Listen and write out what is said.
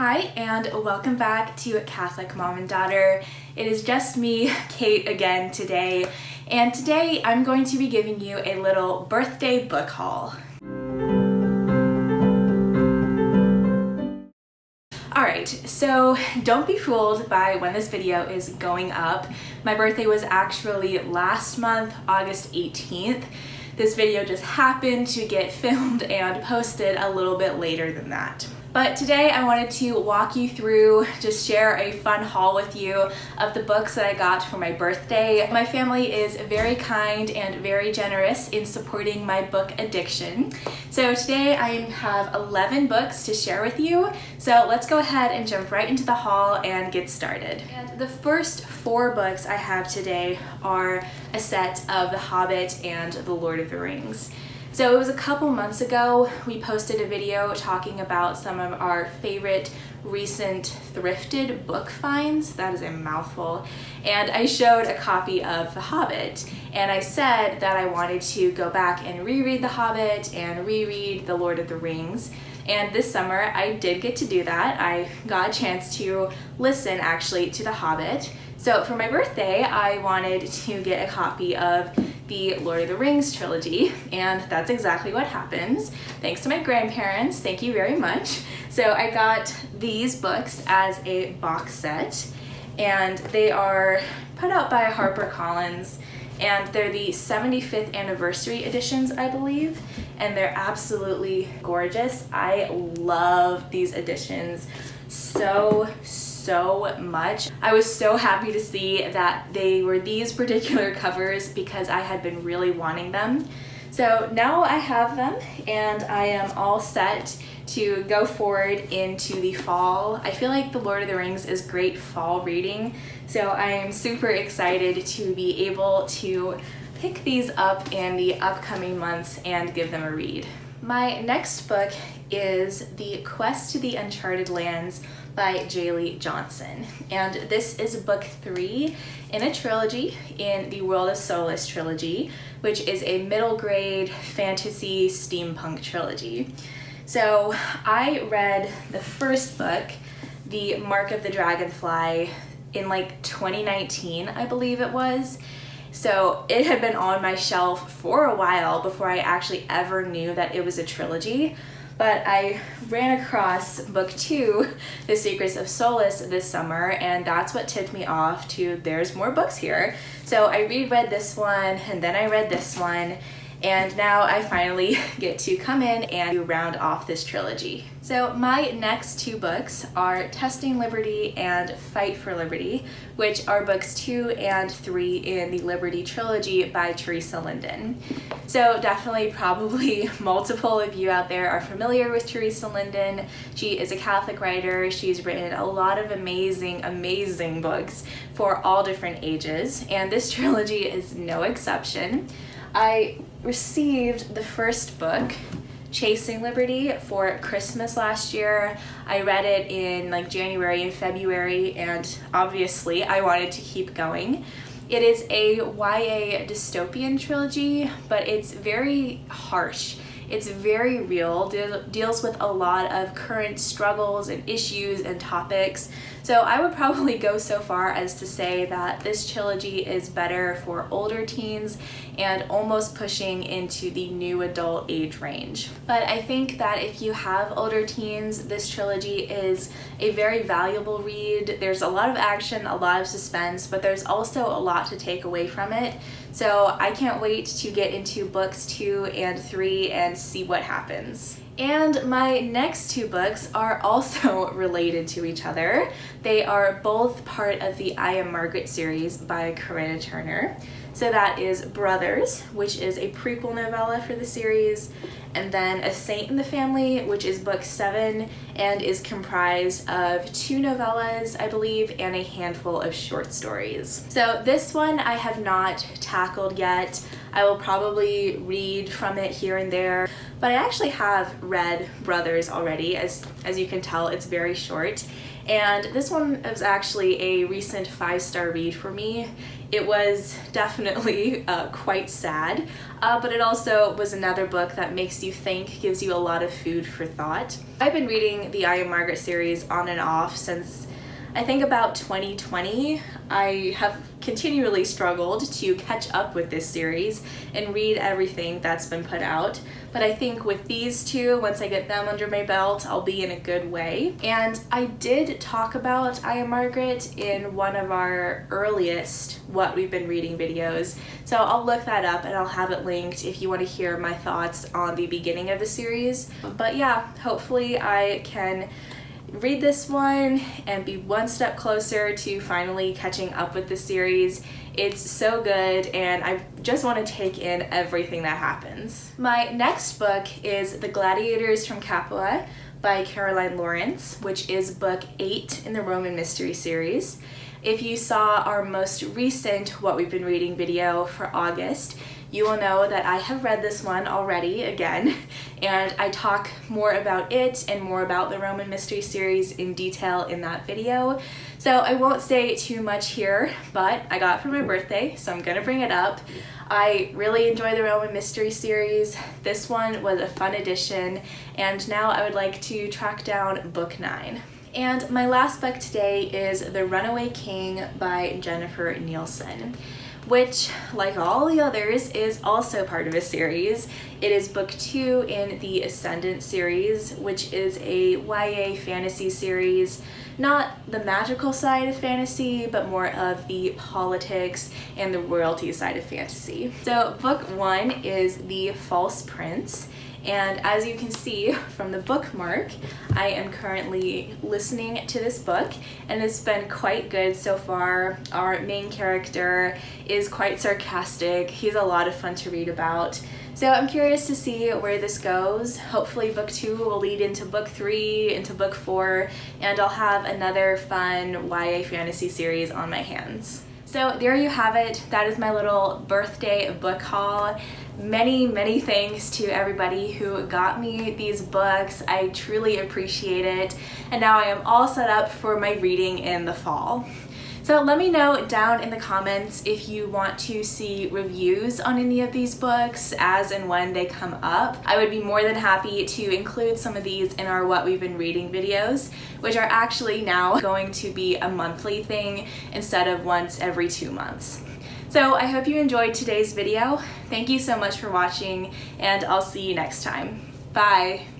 Hi, and welcome back to Catholic Mom and Daughter. It is just me, Kate, again today, and today I'm going to be giving you a little birthday book haul. Alright, so don't be fooled by when this video is going up. My birthday was actually last month, August 18th. This video just happened to get filmed and posted a little bit later than that. But today I wanted to walk you through, just share a fun haul with you of the books that I got for my birthday. My family is very kind and very generous in supporting my book addiction. So today I have 11 books to share with you. So let's go ahead and jump right into the haul and get started. And the first 4 books I have today are a set of The Hobbit and The Lord of the Rings. So it was a couple months ago, we posted a video talking about some of our favorite recent thrifted book finds. That is a mouthful. And I showed a copy of The Hobbit, and I said that I wanted to go back and reread The Hobbit and reread The Lord of the Rings. And this summer I did get to do that. I got a chance to listen actually to The Hobbit. So for my birthday, I wanted to get a copy of the Lord of the Rings trilogy, and that's exactly what happens. Thanks to my grandparents, thank you very much. So I got these books as a box set, and they are put out by HarperCollins, and they're the 75th anniversary editions, I believe, and they're absolutely gorgeous. I love these editions so much. I was so happy to see that they were these particular covers because I had been really wanting them. So now I have them and I am all set to go forward into the fall. I feel like The Lord of the Rings is great fall reading, so I am super excited to be able to pick these up in the upcoming months and give them a read. My next book is The Quest to the Uncharted Lands by J. Johnson, and this is book 3 in a trilogy in the World of Solace trilogy, which is a middle grade fantasy steampunk trilogy. So I read the first book, The Mark of the Dragonfly, in like 2019, I believe it was. So it had been on my shelf for a while before I actually ever knew that it was a trilogy. But I ran across book 2, The Secrets of Solace, this summer, and that's what tipped me off to there's more books here. So I reread this one, and then I read this one, and now I finally get to come in and round off this trilogy. So my next 2 books are Testing Liberty and Fight for Liberty, which are books 2 and 3 in the Liberty trilogy by Teresa Linden. So definitely probably multiple of you out there are familiar with Teresa Linden. She is a Catholic writer. She's written a lot of amazing books for all different ages, and this trilogy is no exception. I received the first book, Chasing Liberty, for Christmas last year. I read it in like January and February, and obviously I wanted to keep going. It is a YA dystopian trilogy, but it's very harsh. It's very real, deals with a lot of current struggles and issues and topics. So I would probably go so far as to say that this trilogy is better for older teens and almost pushing into the new adult age range. But I think that if you have older teens, this trilogy is a very valuable read. There's a lot of action, a lot of suspense, but there's also a lot to take away from it. So I can't wait to get into books 2 and 3 and see what happens. And my next 2 books are also related to each other. They are both part of the I Am Margaret series by Corinna Turner. So that is Brothers, which is a prequel novella for the series, and then A Saint in the Family, which is book 7 and is comprised of 2 novellas, I believe, and a handful of short stories. So this one I have not tackled yet. I will probably read from it here and there, but I actually have read Brothers already. As you can tell, it's very short. And this one was actually a recent 5-star read for me. It was definitely quite sad, but it also was another book that makes you think, gives you a lot of food for thought. I've been reading the I Am Margaret series on and off since I think about 2020. I have continually struggled to catch up with this series and read everything that's been put out. But I think with these two, once I get them under my belt, I'll be in a good way. And I did talk about I Am Margaret in one of our earliest What We've Been Reading videos. So I'll look that up and I'll have it linked if you want to hear my thoughts on the beginning of the series. But yeah, hopefully I can read this one and be one step closer to finally catching up with the series. It's so good and I just want to take in everything that happens. My next book is The Gladiators from Capua by Caroline Lawrence, which is book 8 in the Roman Mystery series. If you saw our most recent What We've Been Reading video for August, you will know that I have read this one already again, and I talk more about it and more about the Roman Mystery series in detail in that video. So I won't say too much here, but I got it for my birthday, so I'm gonna bring it up. I really enjoy the Roman Mystery series. This one was a fun addition, and now I would like to track down book 9. And my last book today is The Runaway King by Jennifer Nielsen, which, like all the others, is also part of a series. It is book 2 in the Ascendant series, which is a YA fantasy series. Not the magical side of fantasy, but more of the politics and the royalty side of fantasy. So book 1 is The False Prince. And as you can see from the bookmark, I am currently listening to this book, and it's been quite good so far. Our main character is quite sarcastic. He's a lot of fun to read about. So I'm curious to see where this goes. Hopefully book 2 will lead into book 3, into book 4, and I'll have another fun YA fantasy series on my hands. So there you have it. That is my little birthday book haul. Many thanks to everybody who got me these books. I truly appreciate it. And now I am all set up for my reading in the fall. So let me know down in the comments if you want to see reviews on any of these books as and when they come up. I would be more than happy to include some of these in our What We've Been Reading videos, which are actually now going to be a monthly thing instead of once every 2 months. So I hope you enjoyed today's video. Thank you so much for watching, and I'll see you next time. Bye!